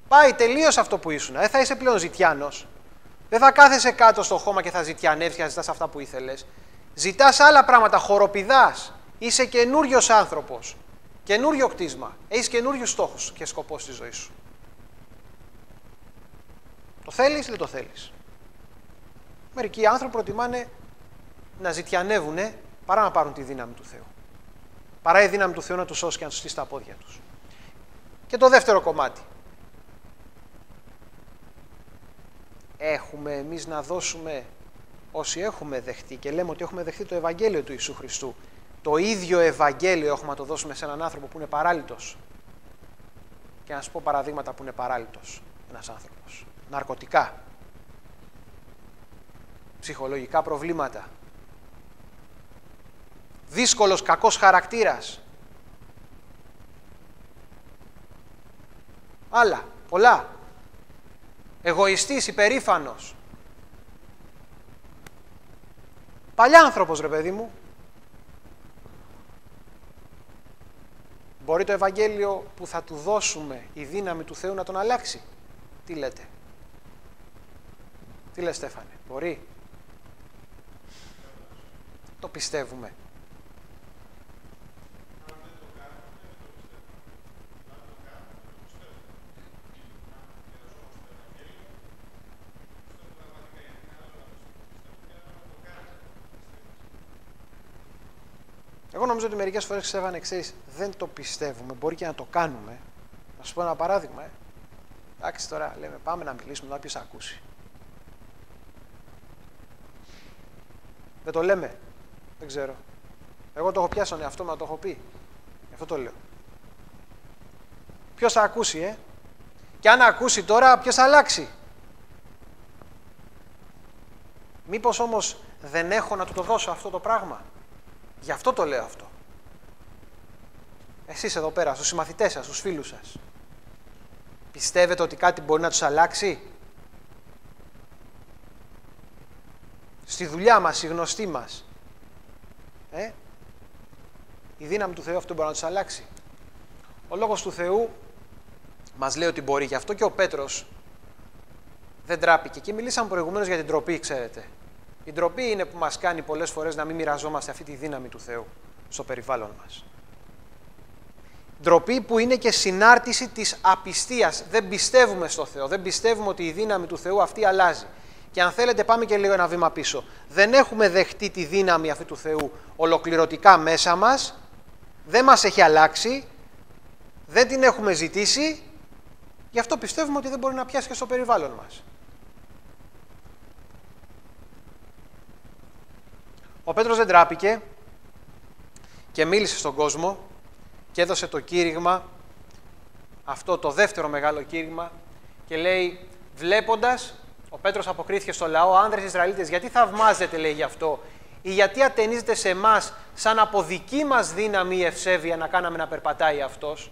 Πάει τελείως αυτό που ήσουν. Δεν θα είσαι πλέον ζητιάνος. Δεν θα κάθεσαι κάτω στο χώμα και θα ζητιανεύεις και θα ζητάς αυτά που ήθελες. Ζητάς άλλα πράγματα, χοροπηδάς. Είσαι καινούριος άνθρωπος. Καινούριο κτίσμα. Έχεις καινούριους στόχους και σκοπό στη ζωή σου. Το θέλεις ή δεν το θέλεις? Μερικοί άνθρωποι προτιμάνε να ζητιανεύουν παρά να πάρουν τη δύναμη του Θεού. Παρά η δύναμη του Θεού να τους σώσει και να τους στήσει τα πόδια τους. Και το δεύτερο κομμάτι. Έχουμε εμείς να δώσουμε, όσοι έχουμε δεχτεί και λέμε ότι έχουμε δεχτεί το Ευαγγέλιο του Ιησού Χριστού, το ίδιο Ευαγγέλιο έχουμε να το δώσουμε σε έναν άνθρωπο που είναι παράλυτος? Και να σας πω παραδείγματα που είναι παράλυτος ένας άνθρωπος. Ναρκωτικά, ψυχολογικά προβλήματα, δύσκολος, κακός χαρακτήρας, άλλα, πολλά. Εγωιστής, υπερήφανος. Παλιά άνθρωπος, ρε παιδί μου. Μπορεί το Ευαγγέλιο που θα του δώσουμε, η δύναμη του Θεού, να τον αλλάξει? Τι λέτε? Τι λες, Στέφανε? Μπορεί? Το πιστεύουμε? Εγώ νομίζω ότι μερικές φορές, Στέφανε, ξέρεις, δεν το πιστεύουμε. Μπορεί και να το κάνουμε. Να σου πω ένα παράδειγμα. Εντάξει, τώρα λέμε πάμε να μιλήσουμε, να ποιος ακούσει. Δεν το λέμε? Δεν ξέρω. Εγώ το έχω πιάσει στον εαυτό μου να το έχω πει. Γι' αυτό το λέω. Ποιος θα ακούσει, Και αν ακούσει τώρα, ποιος θα αλλάξει? Μήπως όμως δεν έχω να του το δώσω αυτό το πράγμα? Γι' αυτό το λέω αυτό. Εσείς εδώ πέρα, στους συμμαθητές σας, στους φίλους σας, πιστεύετε ότι κάτι μπορεί να τους αλλάξει? Στη δουλειά μας, η γνωστή μας, η δύναμη του Θεού αυτό μπορεί να τους αλλάξει? Ο Λόγος του Θεού μας λέει ότι μπορεί. Γι' αυτό και ο Πέτρος δεν τράπηκε. Και μιλήσαμε προηγουμένως για την ντροπή, ξέρετε. Η ντροπή είναι που μας κάνει πολλές φορές να μην μοιραζόμαστε αυτή τη δύναμη του Θεού στο περιβάλλον μας. Ντροπή που είναι και συνάρτηση της απιστίας. Δεν πιστεύουμε στο Θεό. Δεν πιστεύουμε ότι η δύναμη του Θεού αυτή αλλάζει. Και αν θέλετε πάμε και λίγο ένα βήμα πίσω. Δεν έχουμε δεχτεί τη δύναμη αυτή του Θεού ολοκληρωτικά μέσα μας. Δεν μας έχει αλλάξει. Δεν την έχουμε ζητήσει. Γι' αυτό πιστεύουμε ότι δεν μπορεί να πιάσει και στο περιβάλλον μας. Ο Πέτρος δεν τράπηκε και μίλησε στον κόσμο και έδωσε το κήρυγμα, αυτό το δεύτερο μεγάλο κήρυγμα, και λέει Βλέποντας, ο Πέτρος αποκρίθηκε στο λαό, άνδρες Ισραηλίτες, γιατί θαυμάζετε, λέει, γι' αυτό, ή γιατί ατενίζετε σε εμάς σαν από δική μας δύναμη ή ευσέβεια να κάναμε να περπατάει αυτός,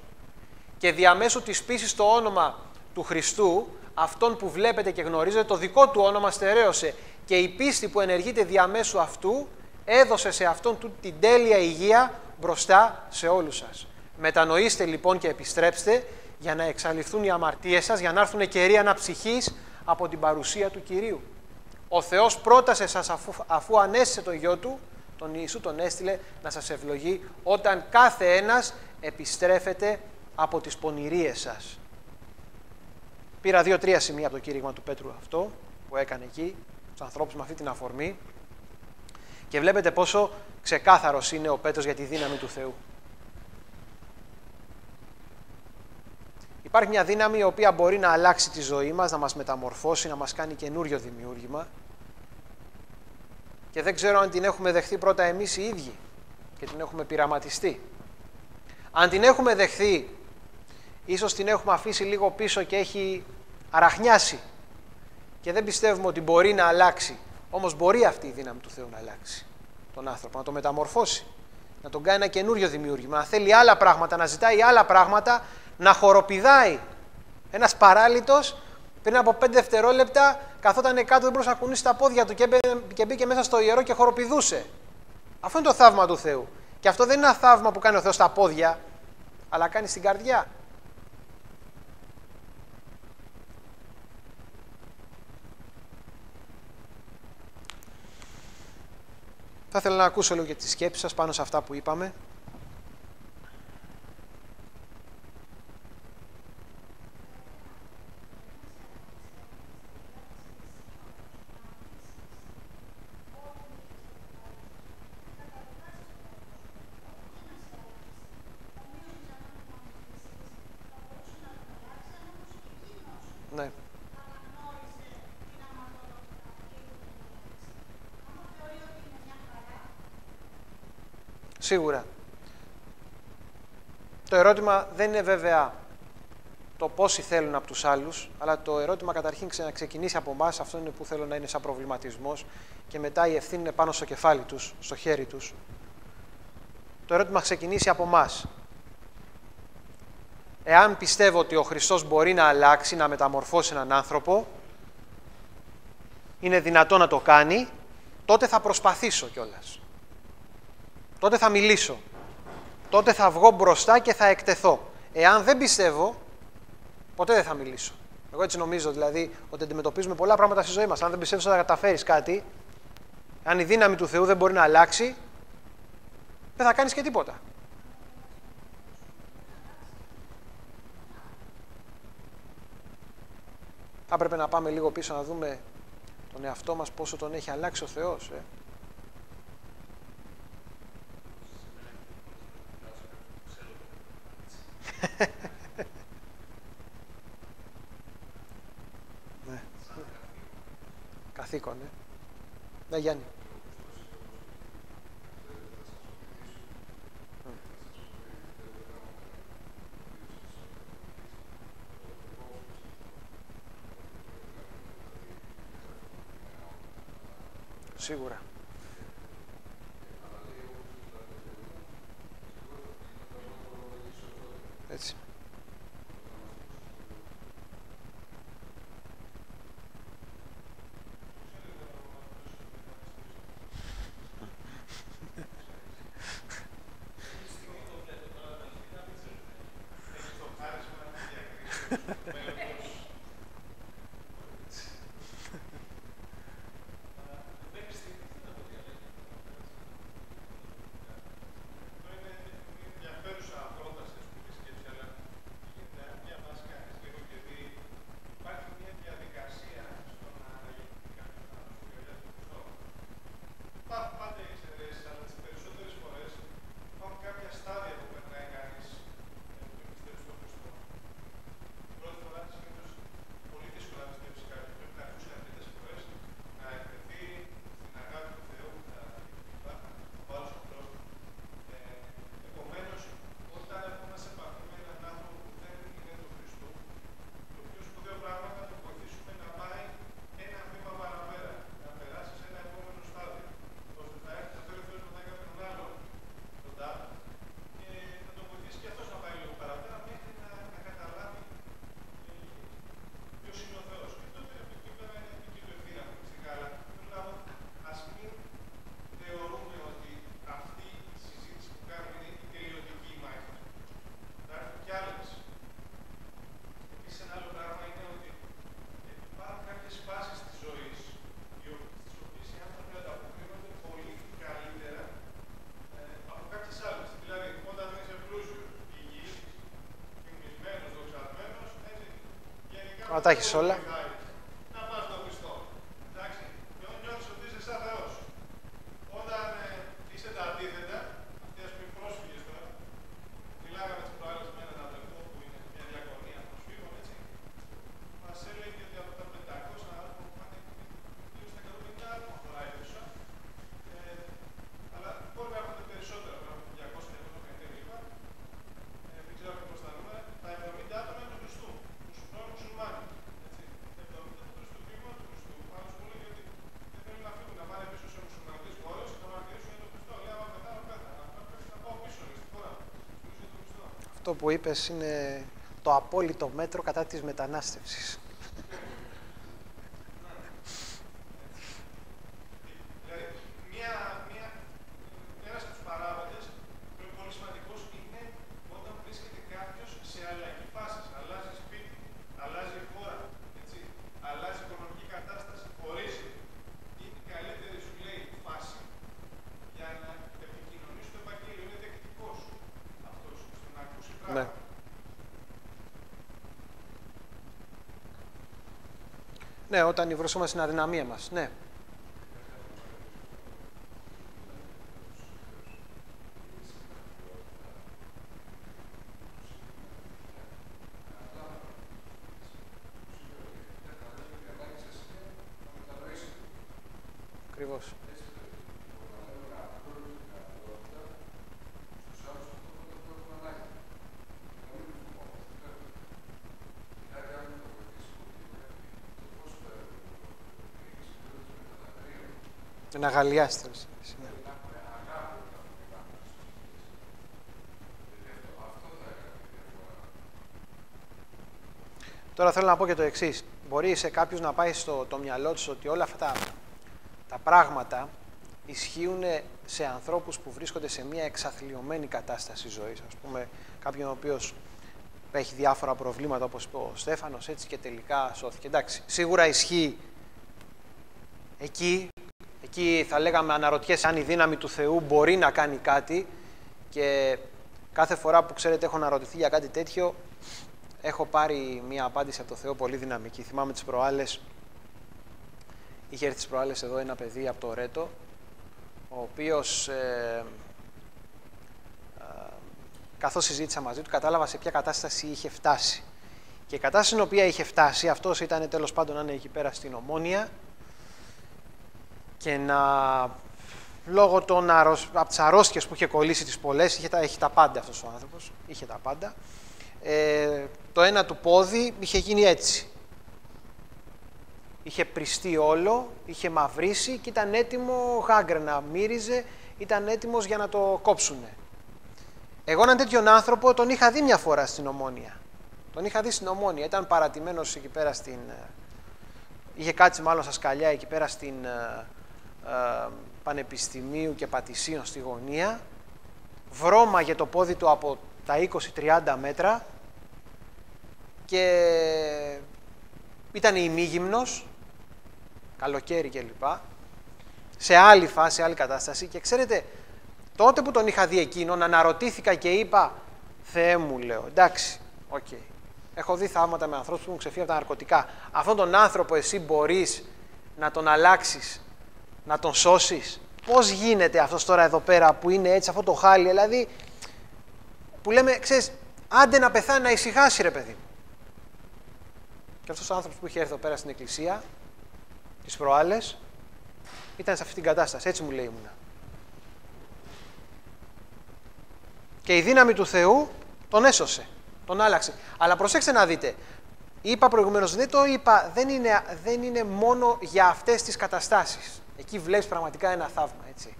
και διαμέσου της πίστης στο όνομα του Χριστού, αυτόν που βλέπετε και γνωρίζετε, το δικό του όνομα στερέωσε, και η πίστη που ενεργείται διαμέσου αυτού έδωσε σε αυτόν την τέλεια υγεία μπροστά σε όλους σας. Μετανοήστε λοιπόν και επιστρέψτε, για να εξαλειφθούν οι αμαρτίες σας, για να έρθουν καιροί αναψυχής από την παρουσία του Κυρίου. Ο Θεός πρότασε σας, αφού ανέστησε τον Υιό Του, τον Ιησού τον έστειλε να σας ευλογεί, όταν κάθε ένας επιστρέφεται από τις πονηρίες σας. Πήρα 2-3 σημεία από το κήρυγμα του Πέτρου αυτό, που έκανε εκεί, στους ανθρώπους με αυτή την αφορμή, και βλέπετε πόσο ξεκάθαρος είναι ο Πέτρος για τη δύναμη του Θεού. Υπάρχει μια δύναμη η οποία μπορεί να αλλάξει τη ζωή μας, να μας μεταμορφώσει, να μας κάνει καινούριο δημιούργημα, και δεν ξέρω αν την έχουμε δεχθεί πρώτα εμείς οι ίδιοι και την έχουμε πειραματιστεί. Αν την έχουμε δεχθεί, ίσως την έχουμε αφήσει λίγο πίσω και έχει αραχνιάσει και δεν πιστεύουμε ότι μπορεί να αλλάξει. Όμως μπορεί αυτή η δύναμη του Θεού να αλλάξει τον άνθρωπο, να τον μεταμορφώσει, να τον κάνει ένα καινούριο δημιούργημα, να θέλει άλλα πράγματα, να ζητάει άλλα πράγματα, να χοροπηδάει. Ένας παράλυτος πριν από 5 δευτερόλεπτα καθόταν κάτω, δεν μπορούσε να κουνήσει τα πόδια του και μπήκε μέσα στο ιερό και χοροπηδούσε. Αυτό είναι το θαύμα του Θεού. Και αυτό δεν είναι ένα θαύμα που κάνει ο Θεός στα πόδια, αλλά κάνει στην καρδιά. Θα ήθελα να ακούσω λίγο και τις σκέψεις σας πάνω σε αυτά που είπαμε. Ναι. Σίγουρα. Το ερώτημα δεν είναι βέβαια το πόσοι θέλουν από τους άλλους, αλλά το ερώτημα καταρχήν να ξεκινήσει από εμάς, αυτό είναι που θέλω να είναι σαν προβληματισμός, και μετά η ευθύνη είναι πάνω στο κεφάλι τους, στο χέρι τους. Το ερώτημα ξεκινήσει από εμάς. Εάν πιστεύω ότι ο Χριστός μπορεί να αλλάξει, να μεταμορφώσει έναν άνθρωπο, είναι δυνατό να το κάνει, τότε θα προσπαθήσω κιόλας. Τότε θα μιλήσω. Τότε θα βγω μπροστά και θα εκτεθώ. Εάν δεν πιστεύω, ποτέ δεν θα μιλήσω. Εγώ έτσι νομίζω, δηλαδή, ότι αντιμετωπίζουμε πολλά πράγματα στη ζωή μας. Αν δεν πιστεύεις ότι θα καταφέρεις κάτι, αν η δύναμη του Θεού δεν μπορεί να αλλάξει, δεν θα κάνεις και τίποτα. Θα έπρεπε να πάμε λίγο πίσω να δούμε τον εαυτό μας πόσο τον έχει αλλάξει ο Θεός. Ναι. Καθήκον, ναι, Γιάννη. Σίγουρα. Έτσι. να τα έχεις όλα. Αυτό που είπες είναι το απόλυτο μέτρο κατά της μετανάστευσης. Ένας από τους παράγοντες που είναι πολύ σημαντικός είναι όταν βρίσκεται κάποιος σε αλλαγή φάσης. Αλλάζει σπίτι, αλλάζει χώρα, έτσι, αλλάζει οικονομική κατάσταση, χωρίζει. Είναι η καλύτερη, σου λέει, φάση για να επικοινωνήσει το Ευαγγέλιο. Είναι δεκτικός αυτός, στο να ακούσει πράγματα. Ναι. Ναι, όταν βρισκόμαστε στην αδυναμία μας. Ναι. Ακριβώς. Να αγαλιάσετε. Τώρα θέλω να πω και το εξής. Μπορεί σε κάποιους να πάει στο το μυαλό τους ότι όλα αυτά τα πράγματα ισχύουν σε ανθρώπους που βρίσκονται σε μια εξαθλιωμένη κατάσταση ζωής. Ας πούμε, κάποιον ο οποίος έχει διάφορα προβλήματα, όπως είπε ο Στέφανος, έτσι και τελικά σώθηκε. Εντάξει, σίγουρα ισχύει εκεί θα λέγαμε αναρωτιέσαι αν η δύναμη του Θεού μπορεί να κάνει κάτι και κάθε φορά που ξέρετε έχω αναρωτηθεί για κάτι τέτοιο έχω πάρει μια απάντηση από το Θεό πολύ δυναμική. Θυμάμαι τις προάλλες, είχε έρθει τις προάλλες εδώ ένα παιδί από το Ρέτο ο οποίος καθώς συζήτησα μαζί του κατάλαβα σε ποια κατάσταση είχε φτάσει και η κατάσταση στην οποία είχε φτάσει αυτός ήταν τέλος πάντων να είναι εκεί πέρα στην Ομόνια και λόγω από τις αρρώστιες που είχε κολλήσει τις πολλές, έχει τα πάντα αυτός ο άνθρωπος, είχε τα πάντα. Το ένα του πόδι είχε γίνει έτσι. Είχε πριστεί όλο, είχε μαυρίσει και ήταν έτοιμο γάγκρενα, μύριζε, ήταν έτοιμος για να το κόψουνε. Εγώ έναν τέτοιον άνθρωπο τον είχα δει μια φορά στην Ομόνια. Τον είχα δει στην Ομόνια, ήταν παρατημένος εκεί πέρα είχε κάτσει μάλλον στα σκαλιά εκεί πέρα στην Πανεπιστημίου και Πατησίων στη γωνία, βρώμαγε το πόδι του από τα 20-30 μέτρα και ήταν ημίγυμνος, καλοκαίρι κλπ. Σε άλλη φάση, σε άλλη κατάσταση και ξέρετε, τότε που τον είχα δει εκείνον, αναρωτήθηκα και είπα Θεέ μου, λέω, εντάξει, οκ. Έχω δει θαύματα με ανθρώπους που έχουν ξεφύγει από τα ναρκωτικά. Αυτόν τον άνθρωπο εσύ μπορείς να τον αλλάξεις, να τον σώσεις. Πώς γίνεται αυτός τώρα εδώ πέρα που είναι έτσι, αυτό το χάλι, δηλαδή, που λέμε, ξέρεις, άντε να πεθάνει, να ησυχάσει ρε παιδί μου. Και αυτός ο άνθρωπος που είχε έρθει εδώ πέρα στην εκκλησία, τις προάλλες, ήταν σε αυτή την κατάσταση, έτσι μου λέει ήμουνα. Και η δύναμη του Θεού τον έσωσε, τον άλλαξε. Αλλά προσέξτε να δείτε, είπα προηγουμένως, δεν είναι μόνο για αυτές τις καταστάσεις. Εκεί βλέπεις πραγματικά ένα θαύμα, έτσι.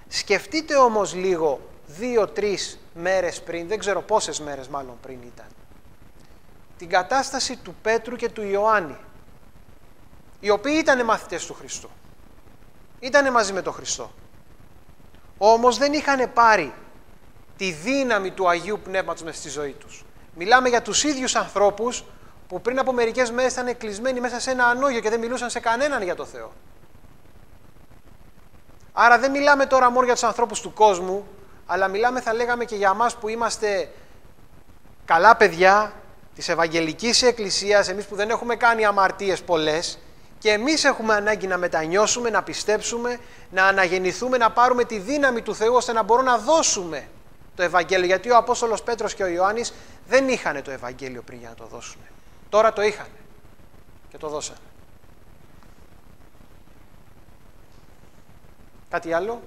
Σκεφτείτε όμως λίγο 2-3 μέρες πριν, δεν ξέρω πόσες μέρες μάλλον πριν ήταν, την κατάσταση του Πέτρου και του Ιωάννη, οι οποίοι ήταν μαθητές του Χριστού. Ήτανε μαζί με τον Χριστό. Όμως δεν είχαν πάρει τη δύναμη του Αγίου Πνεύματος μες στη ζωή τους. Μιλάμε για τους ίδιους ανθρώπους που πριν από μερικές μέρες ήταν κλεισμένοι μέσα σε ένα ανώγιο και δεν μιλούσαν σε κανέναν για το Θεό. Άρα δεν μιλάμε τώρα μόνο για τους ανθρώπους του κόσμου, αλλά μιλάμε, θα λέγαμε, και για εμάς που είμαστε καλά παιδιά, της Ευαγγελικής Εκκλησίας, εμείς που δεν έχουμε κάνει αμαρτίες πολλές, και εμείς έχουμε ανάγκη να μετανιώσουμε, να πιστέψουμε, να αναγεννηθούμε, να πάρουμε τη δύναμη του Θεού ώστε να μπορούμε να δώσουμε το Ευαγγέλιο. Γιατί ο Απόστολος Πέτρος και ο Ιωάννης δεν είχαν το Ευαγγέλιο πριν για να το δώσουν. Τώρα το είχαν και το δώσανε. Κάτι άλλο?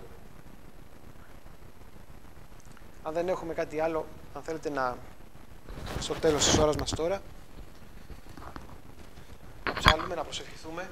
Αν δεν έχουμε κάτι άλλο, αν θέλετε να στο τέλος της ώρας μας τώρα ψάλουμε, να προσευχηθούμε.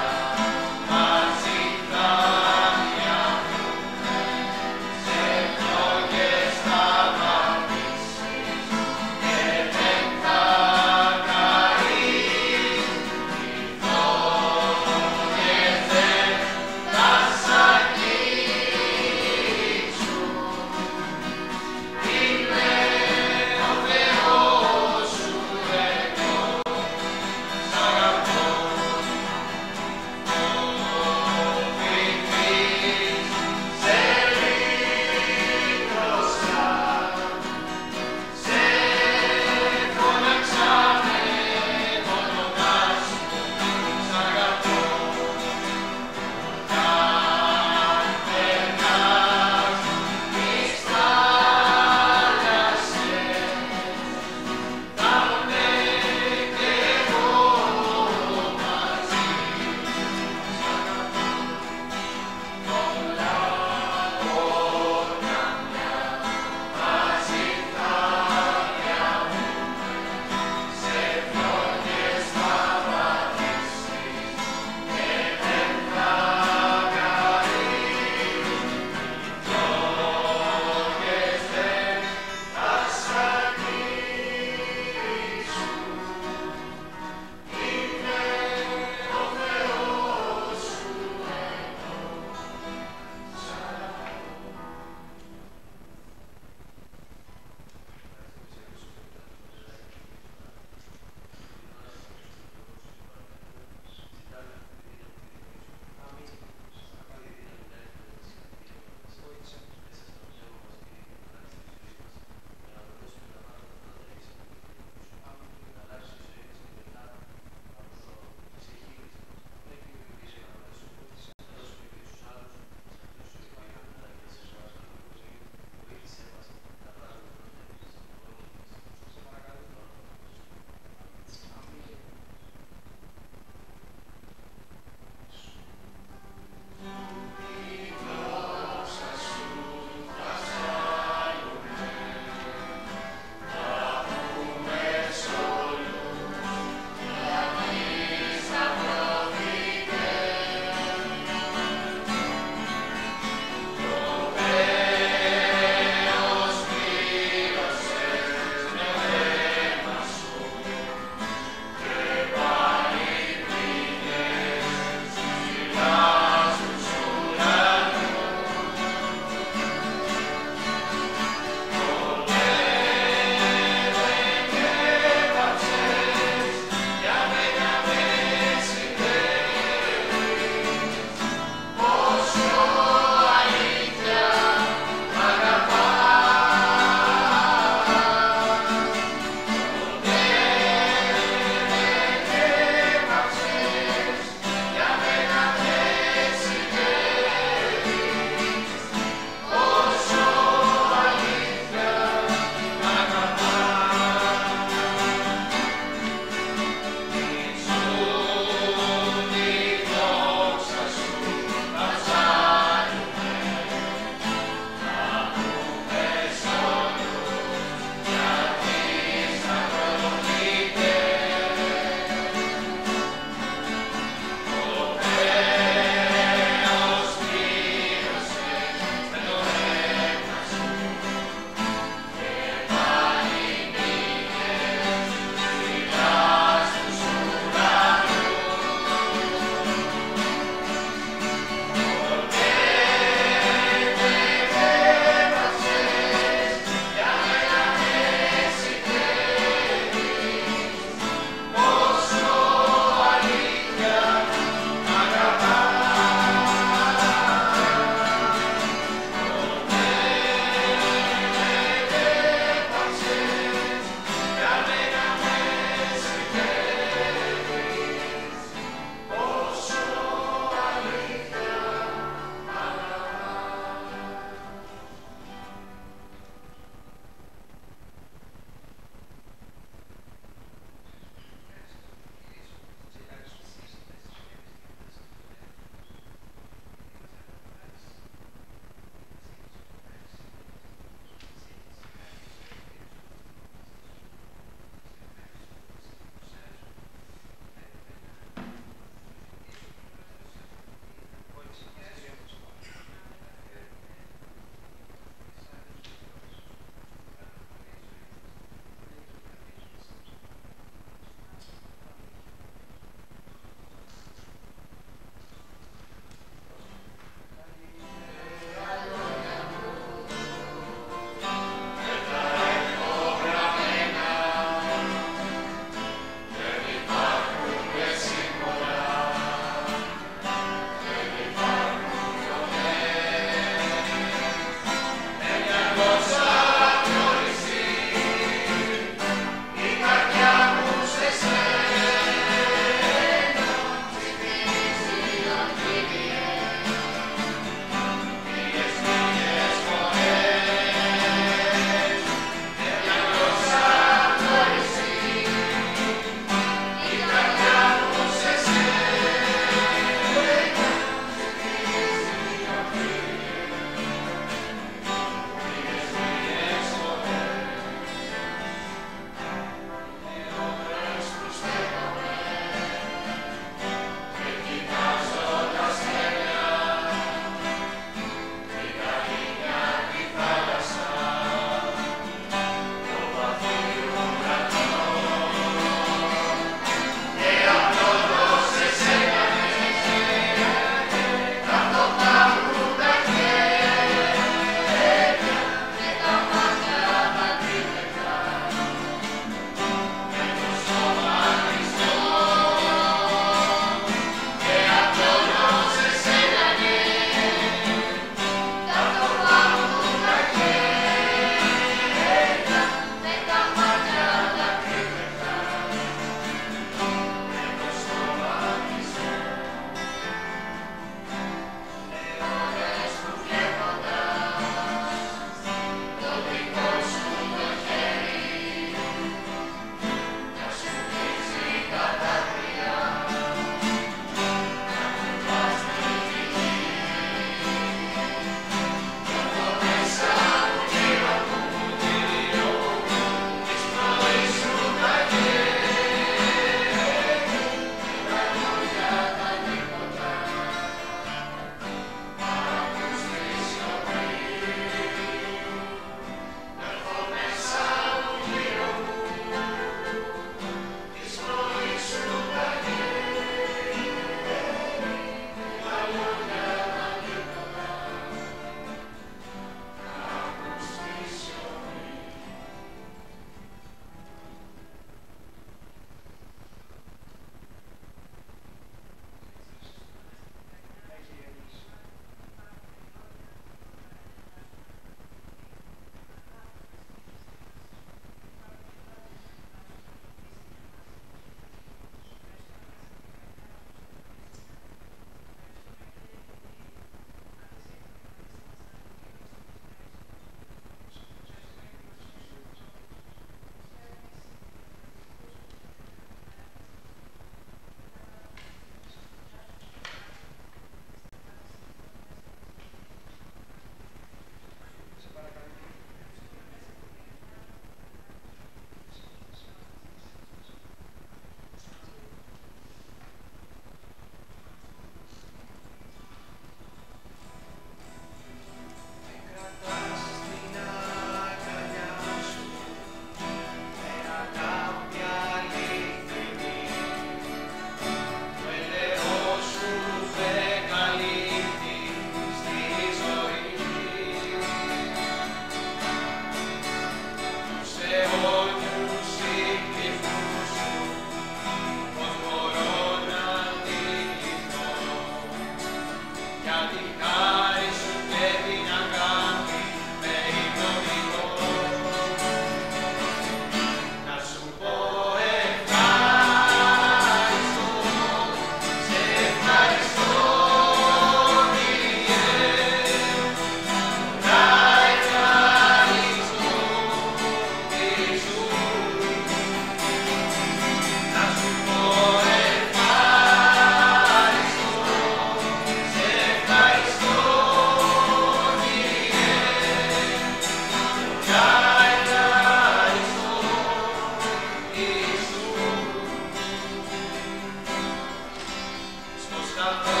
αυτό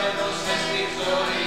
έδωσες τη ζωή.